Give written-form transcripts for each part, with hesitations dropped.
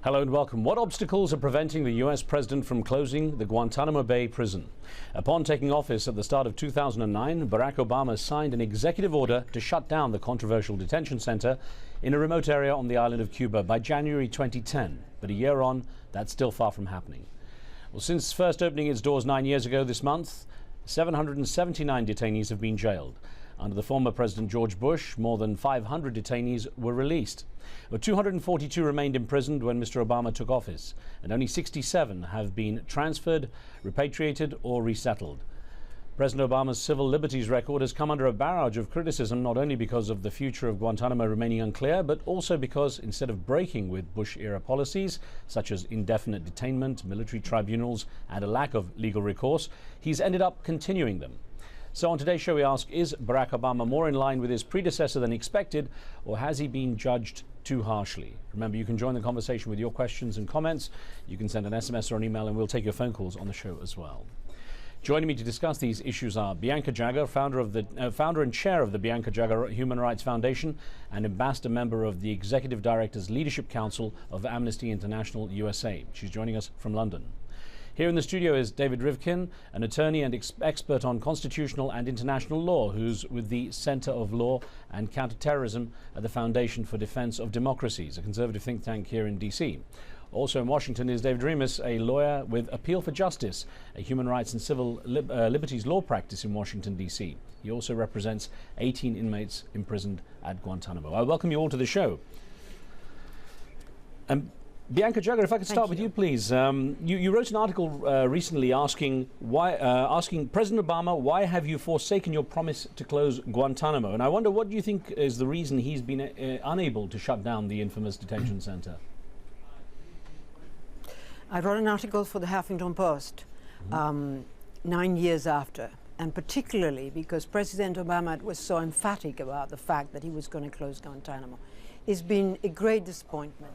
Hello and welcome. What obstacles are preventing the US president from closing the Guantanamo Bay prison? Upon taking office at the start of 2009, Barack Obama signed an executive order to shut down the controversial detention center in a remote area on the island of Cuba by January 2010. But a year on, that's still far from happening. Well, since first opening its doors 9 years ago this month, 779 detainees have been jailed. Under the former President George Bush, more than 500 detainees were released. But 242 remained imprisoned when Mr. Obama took office, and only 67 have been transferred, repatriated or resettled. President Obama's civil liberties record has come under a barrage of criticism, not only because of the future of Guantanamo remaining unclear, but also because instead of breaking with Bush-era policies, such as indefinite detainment, military tribunals and a lack of legal recourse, he's ended up continuing them. So on today's show we ask, is Barack Obama more in line with his predecessor than expected, or has he been judged too harshly? Remember, you can join the conversation with your questions and comments. You can send an SMS or an email and we'll take your phone calls on the show as well. Joining me to discuss these issues are Bianca Jagger, founder and chair of the Bianca Jagger Human Rights Foundation and ambassador member of the Executive Directors Leadership Council of Amnesty International USA. She's joining us from London. Here in the studio is David Riz Khan, an attorney and expert on constitutional and international law, who's with the Center of Law and Counterterrorism at the Foundation for Defense of Democracies, a conservative think tank here in DC. Also in Washington is David Remus, a lawyer with Appeal for Justice, a human rights and civil liberties law practice in Washington, D.C. He also represents 18 inmates imprisoned at Guantanamo. I welcome you all to the show. Bianca Jagger, if I could start with you, please. You wrote an article recently asking President Obama, why have you forsaken your promise to close Guantanamo? And I wonder, what do you think is the reason he's been unable to shut down the infamous detention center? I wrote an article for the Huffington Post 9 years after, and particularly because President Obama was so emphatic about the fact that he was going to close Guantanamo. It's been a great disappointment.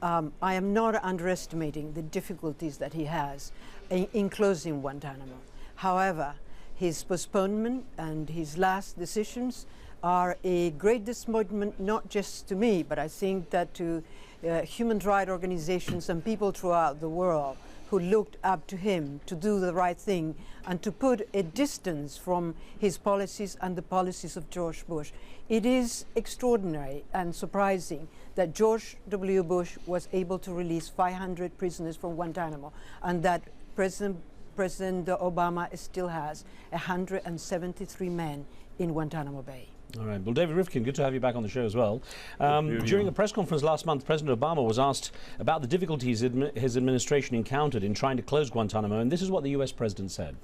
I am not underestimating the difficulties that he has in closing Guantanamo. However, his postponement and his last decisions are a great disappointment, not just to me, but I think that to human rights organizations and people throughout the world who looked up to him to do the right thing and to put a distance from his policies and the policies of George Bush. It is extraordinary and surprising that George W. Bush was able to release 500 prisoners from Guantanamo, and that President Obama still has 173 men in Guantanamo Bay. All right. Well, David Riz Khan, good to have you back on the show as well. During a press conference last month, President Obama was asked about the difficulties his administration encountered in trying to close Guantanamo, and this is what the U.S. president said.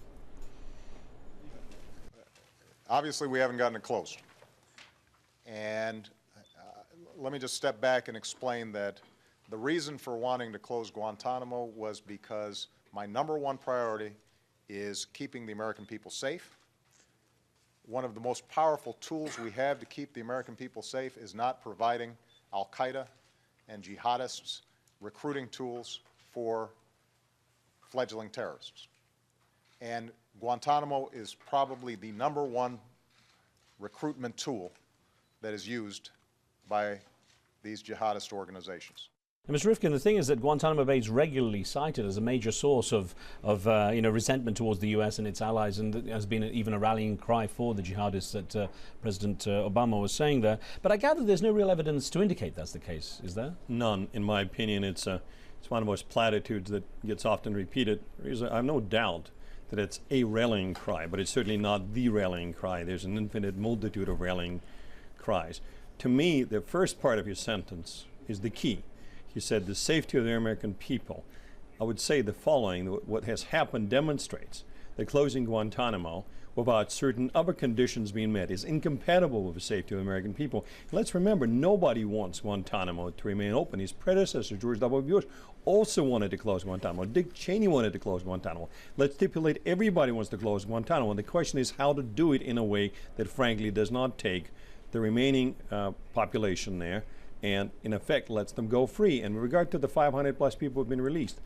Obviously, we haven't gotten it closed. And let me just step back and explain that the reason for wanting to close Guantanamo was because my #1 priority is keeping the American people safe. One of the most powerful tools we have to keep the American people safe is not providing al-Qaeda and jihadists recruiting tools for fledgling terrorists. And Guantanamo is probably the #1 recruitment tool that is used by these jihadist organizations. And Mr. Riz Khan, the thing is that Guantanamo Bay is regularly cited as a major source of resentment towards the U.S. and its allies, and it has been even a rallying cry for the jihadists that President Obama was saying there. But I gather there's no real evidence to indicate that's the case, is there? None, in my opinion. It's one of those platitudes that gets often repeated. I have no doubt that it's a rallying cry, but it's certainly not the rallying cry. There's an infinite multitude of rallying cries. To me, the first part of your sentence is the key. You said the safety of the American people. I would say the following: what has happened demonstrates that closing Guantanamo without certain other conditions being met is incompatible with the safety of the American people. Let's remember, nobody wants Guantanamo to remain open. His predecessor, George W. Bush, also wanted to close Guantanamo. Dick Cheney wanted to close Guantanamo. Let's stipulate everybody wants to close Guantanamo. And the question is how to do it in a way that frankly does not take the remaining population there and in effect lets them go free. And with regard to the 500 plus people who have been released,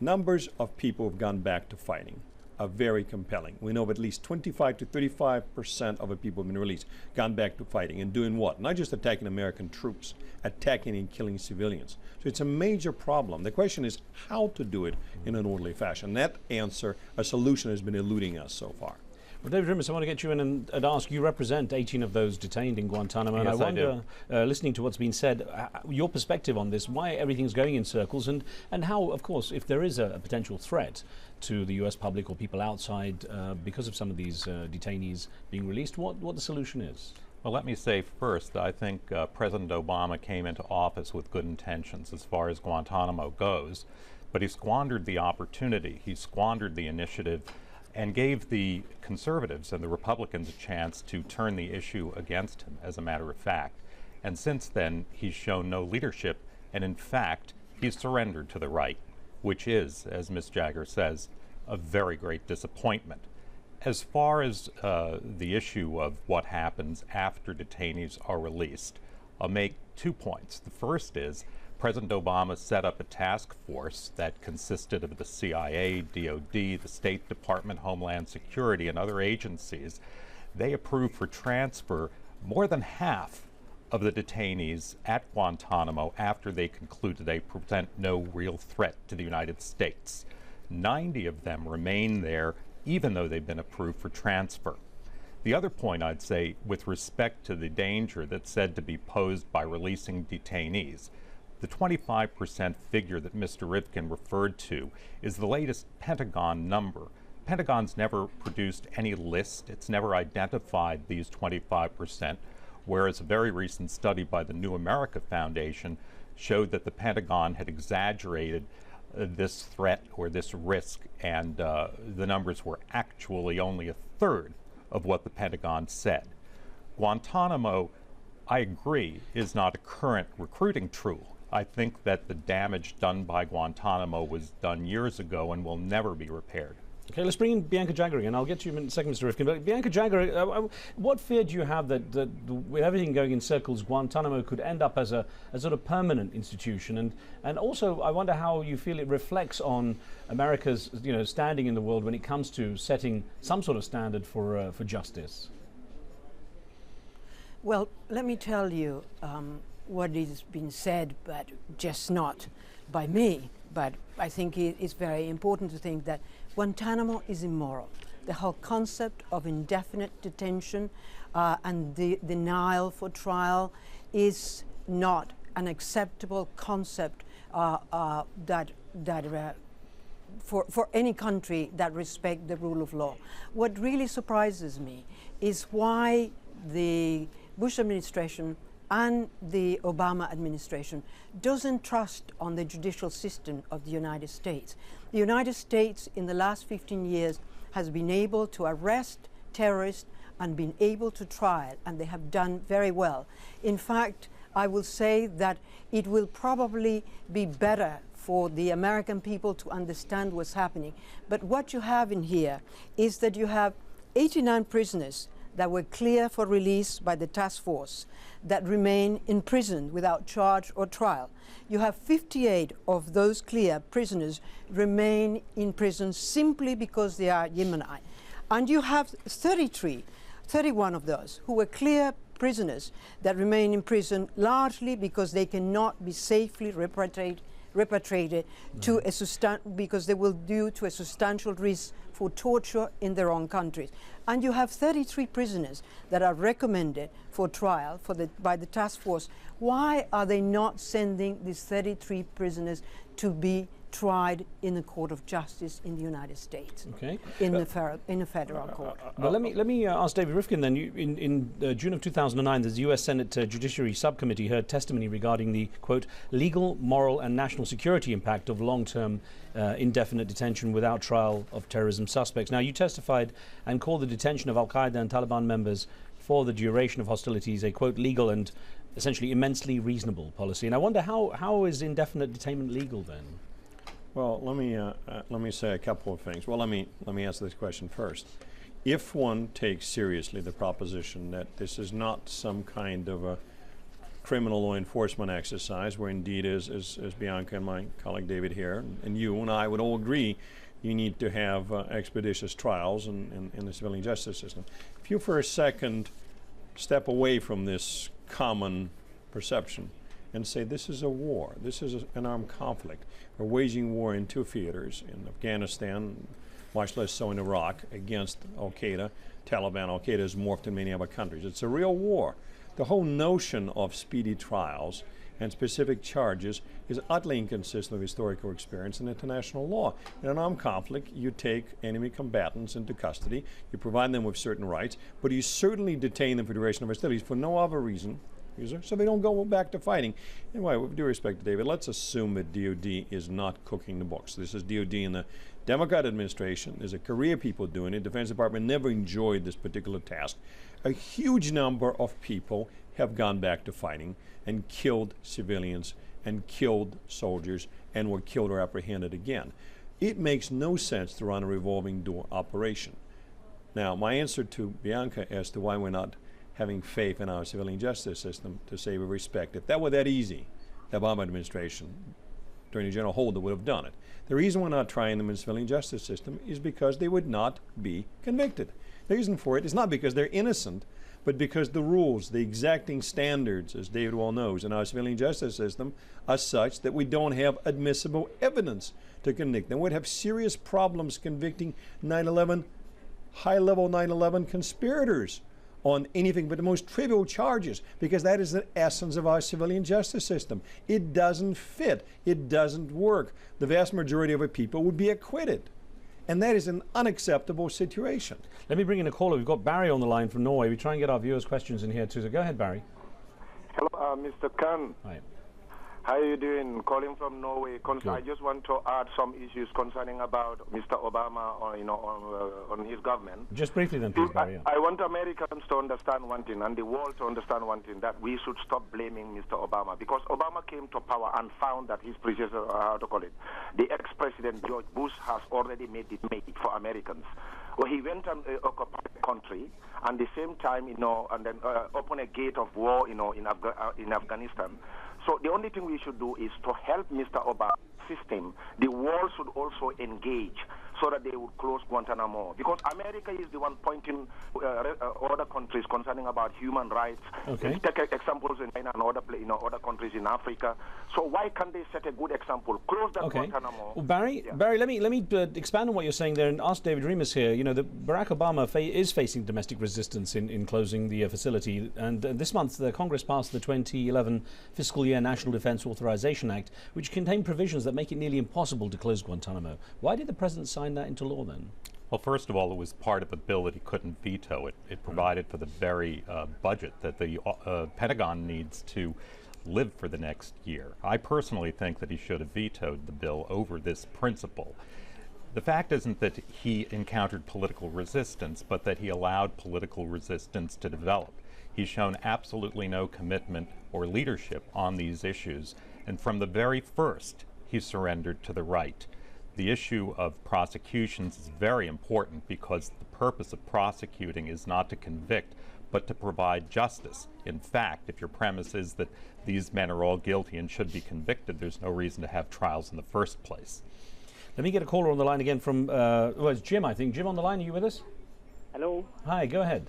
numbers of people have gone back to fighting. are very compelling. We know of at least 25 to 35% of the people who have been released gone back to fighting and doing what? Not just attacking American troops, attacking and killing civilians. So it's a major problem. The question is how to do it in an orderly fashion. That answer, a solution, has been eluding us so far. Well, David Rimas, I want to get you in and ask, you represent 18 of those detained in Guantanamo, and Yes, I wonder, listening to what's been said, your perspective on this, why everything's going in circles, and how, of course, if there is a potential threat to the US public or people outside because of some of these detainees being released, what the solution is. Well, let me say first, I think President Obama came into office with good intentions as far as Guantanamo goes, but he squandered the opportunity, he squandered the initiative, and gave the conservatives and the Republicans a chance to turn the issue against him, as a matter of fact. And since then, he's shown no leadership, and in fact, he's surrendered to the right, which is, as Ms. Jagger says, a very great disappointment. As far as the issue of what happens after detainees are released, I'll make 2 points. The first is President Obama set up a task force that consisted of the CIA, DOD, the State Department, Homeland Security, and other agencies. They approved for transfer more than half of the detainees at Guantanamo after they concluded they present no real threat to the United States. 90 of them remain there, even though they've been approved for transfer. The other point I'd say, with respect to the danger that's said to be posed by releasing detainees, the 25% figure that Mr. Rivkin referred to is the latest Pentagon number. Pentagon's never produced any list. It's never identified these 25%, whereas a very recent study by the New America Foundation showed that the Pentagon had exaggerated this threat or this risk, and the numbers were actually only a third of what the Pentagon said. Guantanamo, I agree, is not a current recruiting tool. I think that the damage done by Guantanamo was done years ago and will never be repaired. Okay, let's bring in Bianca Jagger again. I'll get to you in a second, Mr. Rivkin. But Bianca Jagger, what fear do you have that with everything going in circles, Guantanamo could end up as a sort of permanent institution? And also, I wonder how you feel it reflects on America's standing in the world when it comes to setting some sort of standard for justice. Well, let me tell you what has been said, but just not by me. But I think it's very important to think that Guantanamo is immoral. The whole concept of indefinite detention and the denial for trial is not an acceptable concept for any country that respects the rule of law. What really surprises me is why the Bush administration and the Obama administration doesn't trust on the judicial system of the United States. The United States in the last 15 years has been able to arrest terrorists and been able to trial, and they have done very well. In fact, I will say that it will probably be better for the American people to understand what's happening. But what you have in here is that you have 89 prisoners that were clear for release by the task force that remain in prison without charge or trial. You have 58 of those clear prisoners remain in prison simply because they are Yemeni. And you have 31 of those who were clear prisoners that remain in prison largely because they cannot be safely repatriated to because they will due to a substantial risk for torture in their own countries. And you have 33 prisoners that are recommended for trial by the task force. Why are they not sending these 33 prisoners to be tried in the court of justice in the United States, okay, in a federal court? Well, let me ask David Rivkin then. In June of 2009, the U.S. Senate Judiciary Subcommittee heard testimony regarding the, quote, legal, moral and national security impact of long-term indefinite detention without trial of terrorism suspects. Now, you testified and called the detention of al-Qaeda and Taliban members for the duration of hostilities a, quote, legal and essentially immensely reasonable policy. And I wonder how is indefinite detainment legal then? Well, let me say a couple of things. Well, let me answer this question first. If one takes seriously the proposition that this is not some kind of a criminal law enforcement exercise, where indeed, as Bianca and my colleague David here, and you and I would all agree, you need to have expeditious trials in the civilian justice system. If you for a second step away from this common perception and say this is a war, this is an armed conflict, we're waging war in two theaters, in Afghanistan, much less so in Iraq, against al-Qaeda, Taliban. Al-Qaeda has morphed in many other countries. It's a real war. The whole notion of speedy trials and specific charges is utterly inconsistent with historical experience and international law. In an armed conflict, you take enemy combatants into custody, you provide them with certain rights, but you certainly detain them for the duration of hostilities for no other reason, so they don't go back to fighting. Anyway, with due respect to David, let's assume that DOD is not cooking the books. This is DOD in the Democrat administration. There's a career of people doing it. Defense Department never enjoyed this particular task. A huge number of people have gone back to fighting and killed civilians and killed soldiers and were killed or apprehended again. It makes no sense to run a revolving door operation. Now, my answer to Bianca as to why we're not having faith in our civilian justice system, to say with respect, if that were that easy, the Obama administration, Attorney General Holder, would have done it. The reason we're not trying them in the civilian justice system is because they would not be convicted. The reason for it is not because they're innocent, but because the rules, the exacting standards, as David well knows, in our civilian justice system are such that we don't have admissible evidence to convict them. We'd have serious problems convicting 9/11, high-level 9/11 conspirators on anything but the most trivial charges, because that is the essence of our civilian justice system. It doesn't fit. It doesn't work. The vast majority of our people would be acquitted. And that is an unacceptable situation. Let me bring in a caller. We've got Barry on the line from Norway. We try and get our viewers' questions in here too. So go ahead, Barry. Hello, Mr. Khan. Hi. How are you doing? Calling from Norway. I just want to add some issues concerning about Mr. Obama, or, on his government. Just briefly then, please, Barry. I want Americans to understand one thing, and the world to understand one thing, that we should stop blaming Mr. Obama, because Obama came to power and found that his predecessor, the ex-president George Bush, has already made it made for Americans. Well, he went and occupied the country, and at the same time, and then open a gate of war, in Afghanistan. So the only thing we should do is to help Mr. Obama's system. The world should also engage so that they would close Guantanamo, because America is the one pointing other countries concerning about human rights. Okay. Take examples in China and other countries in Africa. So why can't they set a good example? Close that Guantanamo. Well, Barry, let me expand on what you're saying there and ask David Remus here. Barack Obama is facing domestic resistance in closing the facility, and this month the Congress passed the 2011 fiscal year National Defense Authorization Act, which contained provisions that make it nearly impossible to close Guantanamo. Why did the president sign that into law then? Well, first of all, it was part of a bill that he couldn't veto. It provided for the very budget that the Pentagon needs to live for the next year. I personally think that he should have vetoed the bill over this principle. The fact isn't that he encountered political resistance, but that he allowed political resistance to develop. He's shown absolutely no commitment or leadership on these issues, and from the very first, he surrendered to the right. The issue of prosecutions is very important, because the purpose of prosecuting is not to convict, but to provide justice. In fact, if your premise is that these men are all guilty and should be convicted, there's no reason to have trials in the first place. Let me get a caller on the line again from, it's Jim, I think. Jim on the line, are you with us? Hello? Hi, go ahead.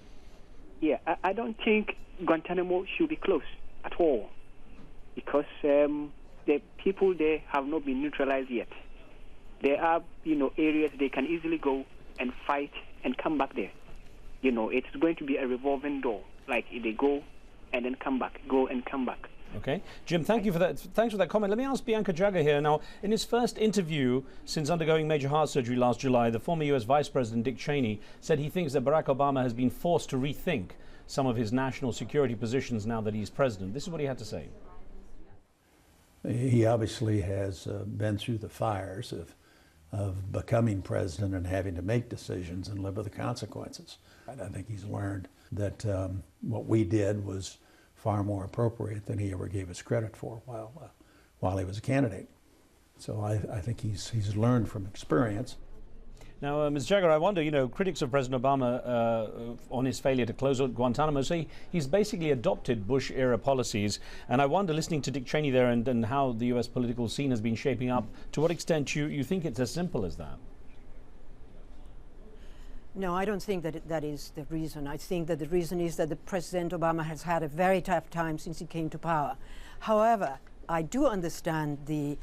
Yeah, I don't think Guantanamo should be closed at all, because the people there have not been neutralized yet. There are, areas they can easily go and fight and come back there. It's going to be a revolving door. Like, they go and then come back, go and come back. Okay. Jim, thank you for that. Thanks for that comment. Let me ask Bianca Jagger here. Now, in his first interview since undergoing major heart surgery last July, the former U.S. Vice President Dick Cheney said he thinks that Barack Obama has been forced to rethink some of his national security positions now that he's president. This is what he had to say. He obviously has been through the fires of becoming president and having to make decisions and live with the consequences. And I think he's learned that what we did was far more appropriate than he ever gave us credit for while he was a candidate. So I think he's learned from experience. Now, Ms. Jagger, I wonder, critics of President Obama on his failure to close Guantanamo say he's basically adopted Bush-era policies. And I wonder, listening to Dick Cheney there and how the U.S. political scene has been shaping up, to what extent you think it's as simple as that? No, I don't think that that is the reason. I think that the reason is that the President Obama has had a very tough time since he came to power. However, I do understand the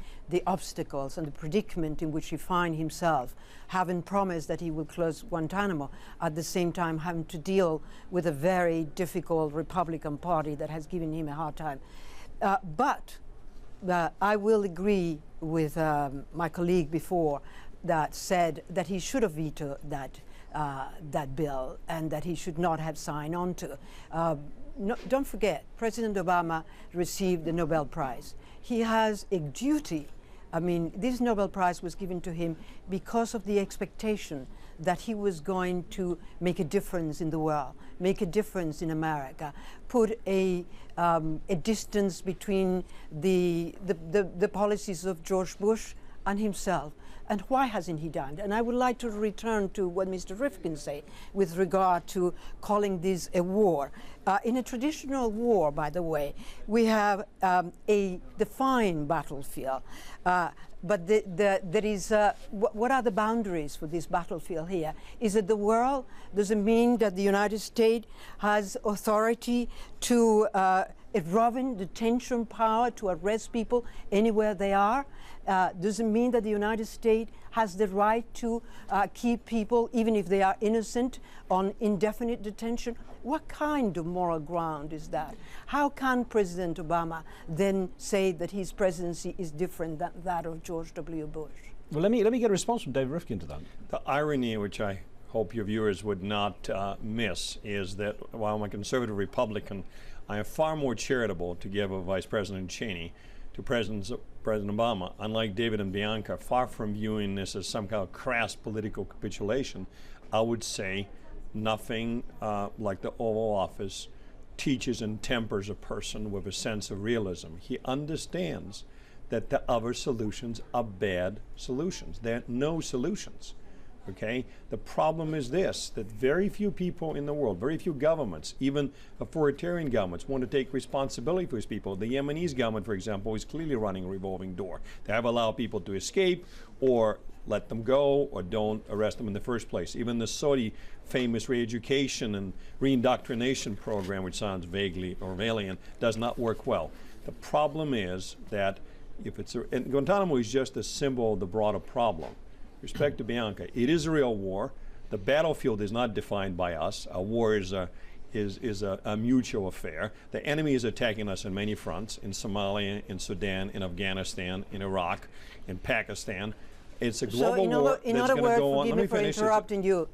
obstacles and the predicament in which he finds himself, having promised that he will close Guantanamo, at the same time having to deal with a very difficult Republican Party that has given him a hard time. But I will agree with my colleague before that said that he should have vetoed that bill and that he should not have signed on to. No, don't forget, President Obama received the Nobel Prize. He has a duty. I mean, this Nobel Prize was given to him because of the expectation that he was going to make a difference in the world, make a difference in America, put a distance between the policies of George Bush and himself. And why hasn't he done? And I would like to return to what Mr. Rifkin said with regard to calling this a war. In a traditional war, by the way, we have a defined battlefield. But there is, what are the boundaries for this battlefield here? Is it the world? Does it mean that the United States has authority to roving detention power to arrest people anywhere they are? Does it mean that the United States has the right to keep people, even if they are innocent, on indefinite detention? What kind of moral ground is that? How can President Obama then say that his presidency is different than that of George W. Bush? Well, let me get a response from Dave Rifkin to that. The irony, which I hope your viewers would not miss, is that while I'm a conservative Republican, I am far more charitable to give a Vice President Cheney to President Obama. Unlike David and Bianca, far from viewing this as some kind of crass political capitulation, I would say nothing like the Oval Office teaches and tempers a person with a sense of realism. He understands that the other solutions are bad solutions. There are no solutions. Okay? The problem is this, that very few people in the world, very few governments, even authoritarian governments, want to take responsibility for these people. The Yemenis government, for example, is clearly running a revolving door. They have allowed people to escape or let them go or don't arrest them in the first place. Even the Saudi famous re-education and re-indoctrination program, which sounds vaguely Orwellian, does not work well. The problem is that if it's and Guantanamo is just a symbol of the broader problem. Respect to Bianca, it is a real war. The battlefield is not defined by us. A war is a mutual affair. The enemy is attacking us on many fronts, in Somalia, in Sudan, in Afghanistan, in Iraq, in Pakistan. It's a global war that's going to go on. Let me finish. Interrupting you.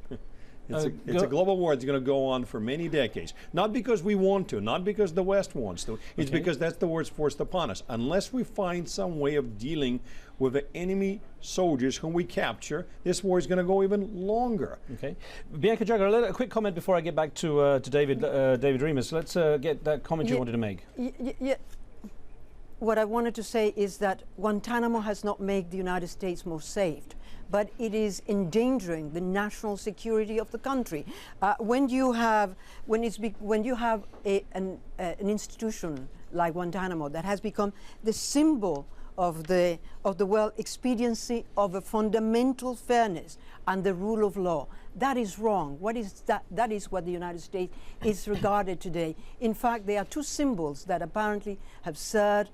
It's a global war that's going to go on for many decades. Not because we want to, not because the West wants to. It's because that's the word's forced upon us. Unless we find some way of dealing with the enemy soldiers whom we capture, this war is going to go even longer. Okay. Bianca Jagger, a quick comment before I get back to David Remus. Let's get that comment you wanted to make. Yeah. What I wanted to say is that Guantanamo has not made the United States more safe, but it is endangering the national security of the country. When you have an institution like Guantanamo that has become the symbol of the world expediency of a fundamental fairness and the rule of law, that is wrong. What is that? That is what the United States is regarded today. In fact, there are two symbols that apparently have served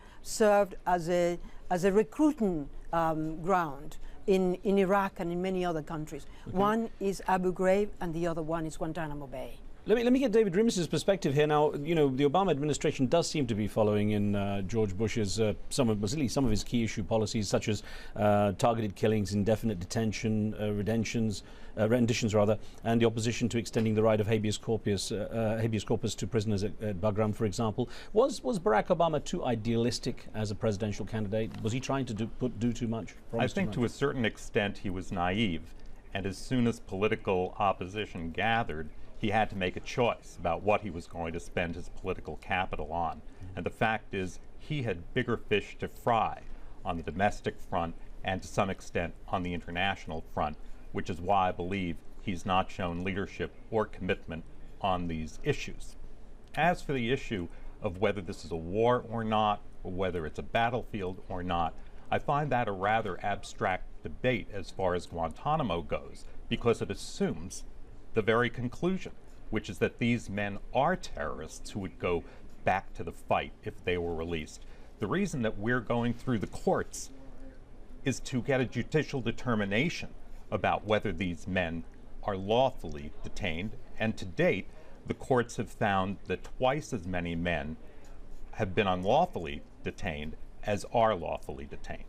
as a recruiting ground in Iraq and in many other countries. One is Abu Ghraib and the other one is Guantanamo Bay. Let me get David Remus's perspective here. Now, you know, the Obama administration does seem to be following in George Bush's some of his key issue policies, such as targeted killings, indefinite detention, renditions, and the opposition to extending the right of habeas corpus to prisoners at Bagram, for example. Was Barack Obama too idealistic as a presidential candidate? Was he trying to do too much? I think to a certain extent he was naive, and as soon as political opposition gathered, he had to make a choice about what he was going to spend his political capital on. And the fact is, he had bigger fish to fry on the domestic front and to some extent on the international front, which is why I believe he's not shown leadership or commitment on these issues. As for the issue of whether this is a war or not, or whether it's a battlefield or not, I find that a rather abstract debate as far as Guantanamo goes, because it assumes the very conclusion, which is that these men are terrorists who would go back to the fight if they were released. The reason that we're going through the courts is to get a judicial determination about whether these men are lawfully detained, and to date, the courts have found that twice as many men have been unlawfully detained as are lawfully detained.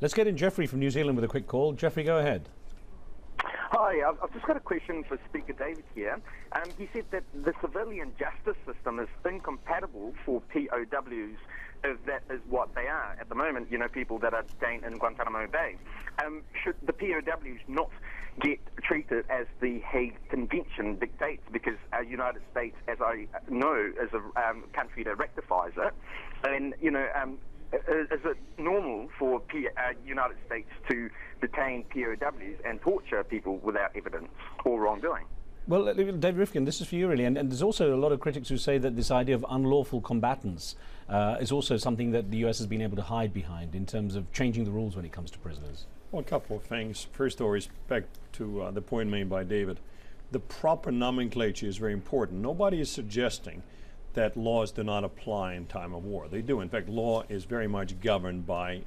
Let's get in Jeffrey from New Zealand with a quick call. Jeffrey, go ahead. Hi, I've just got a question for Speaker David here. He said that the civilian justice system is incompatible for POWs, if that is what they are at the moment, you know, people that are detained in Guantanamo Bay. Should the POWs not get treated as the Hague Convention dictates, because our United States, as I know, is a country that rectifies it, and, you know, is it normal for United States to detain POWs and torture people without evidence or wrongdoing? Well, David Rifkin, this is for you really, and there's also a lot of critics who say that this idea of unlawful combatants is also something that the US has been able to hide behind in terms of changing the rules when it comes to prisoners. Well, a couple of things. First, with respect to the point made by David, the proper nomenclature is very important. Nobody is suggesting that laws do not apply in time of war. They do. In fact, law is very much governed by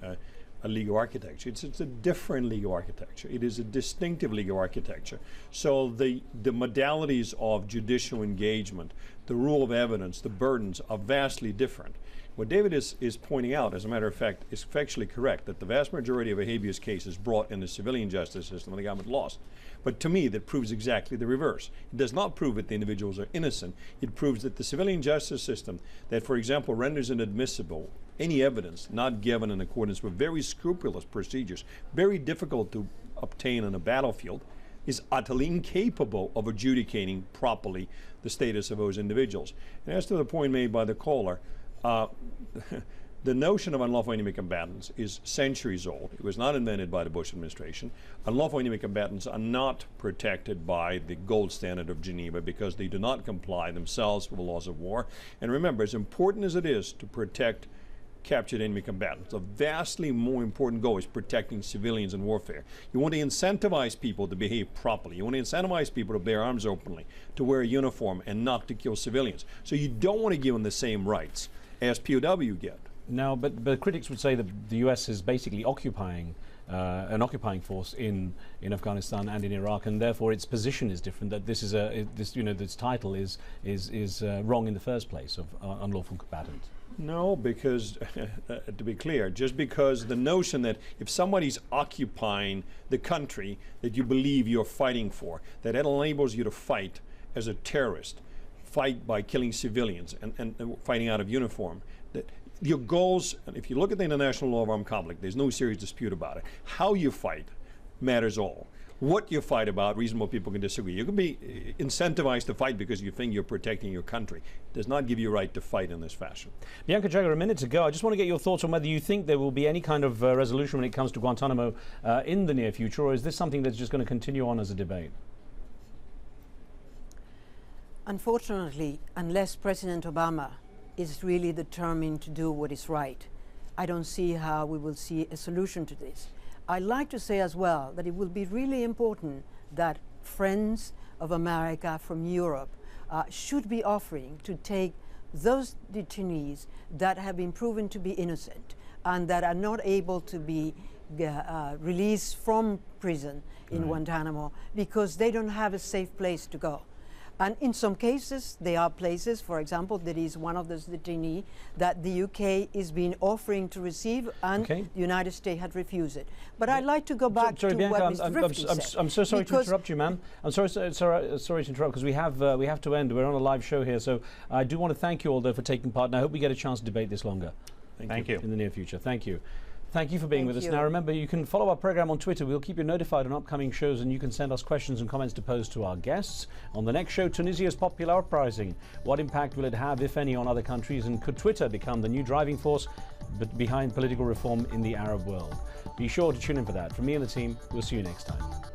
a legal architecture. It's a different legal architecture. It is a distinctive legal architecture. So the modalities of judicial engagement, the rule of evidence, the burdens are vastly different. What David is pointing out, as a matter of fact, is factually correct, that the vast majority of a habeas case is brought in the civilian justice system and the government lost. But to me, that proves exactly the reverse. It does not prove that the individuals are innocent. It proves that the civilian justice system that, for example, renders inadmissible any evidence not given in accordance with very scrupulous procedures, very difficult to obtain on a battlefield, is utterly incapable of adjudicating properly the status of those individuals. And as to the point made by the caller, the notion of unlawful enemy combatants is centuries old. It was not invented by the Bush administration. Unlawful enemy combatants are not protected by the gold standard of Geneva because they do not comply themselves with the laws of war. And remember, as important as it is to protect captured enemy combatants, a vastly more important goal is protecting civilians in warfare. You want to incentivize people to behave properly. You want to incentivize people to bear arms openly, to wear a uniform, and not to kill civilians. So you don't want to give them the same rights as POW get. No, but critics would say that the US is basically occupying an occupying force in Afghanistan and in Iraq, and therefore its position is different. That this is this title is wrong in the first place of unlawful combatant. No, because to be clear, just because the notion that if somebody's occupying the country that you believe you're fighting for, that enables you to fight as a terrorist, fight by killing civilians and fighting out of uniform, that your goals, and if you look at the international law of armed conflict, there's no serious dispute about it. How you fight matters all. What you fight about, reasonable people can disagree. You can be incentivized to fight because you think you're protecting your country. It does not give you a right to fight in this fashion. Bianca Jagger, a minute to go. I just want to get your thoughts on whether you think there will be any kind of resolution when it comes to Guantanamo in the near future, or is this something that's just going to continue on as a debate? Unfortunately, unless President Obama is really determined to do what is right, I don't see how we will see a solution to this. I'd like to say as well that it will be really important that friends of America from Europe should be offering to take those detainees that have been proven to be innocent and that are not able to be released from prison in Guantanamo because they don't have a safe place to go. And in some cases, there are places, for example, there is one of those detainees that the UK is being offering to receive, and the United States had refused it. But I'd like to go back to Bianca, what Mr. Rifkin said. I'm so sorry to interrupt you, ma'am. I'm sorry to interrupt because we have to end. We're on a live show here, so I do want to thank you all though for taking part, and I hope we get a chance to debate this longer. Thank you. In the near future. Thank you. Thank you for being with us. Now remember, you can follow our program on Twitter. We'll keep you notified on upcoming shows, and you can send us questions and comments to pose to our guests. On the next show, Tunisia's popular uprising. What impact will it have, if any, on other countries? And could Twitter become the new driving force behind political reform in the Arab world? Be sure to tune in for that. From me and the team, we'll see you next time.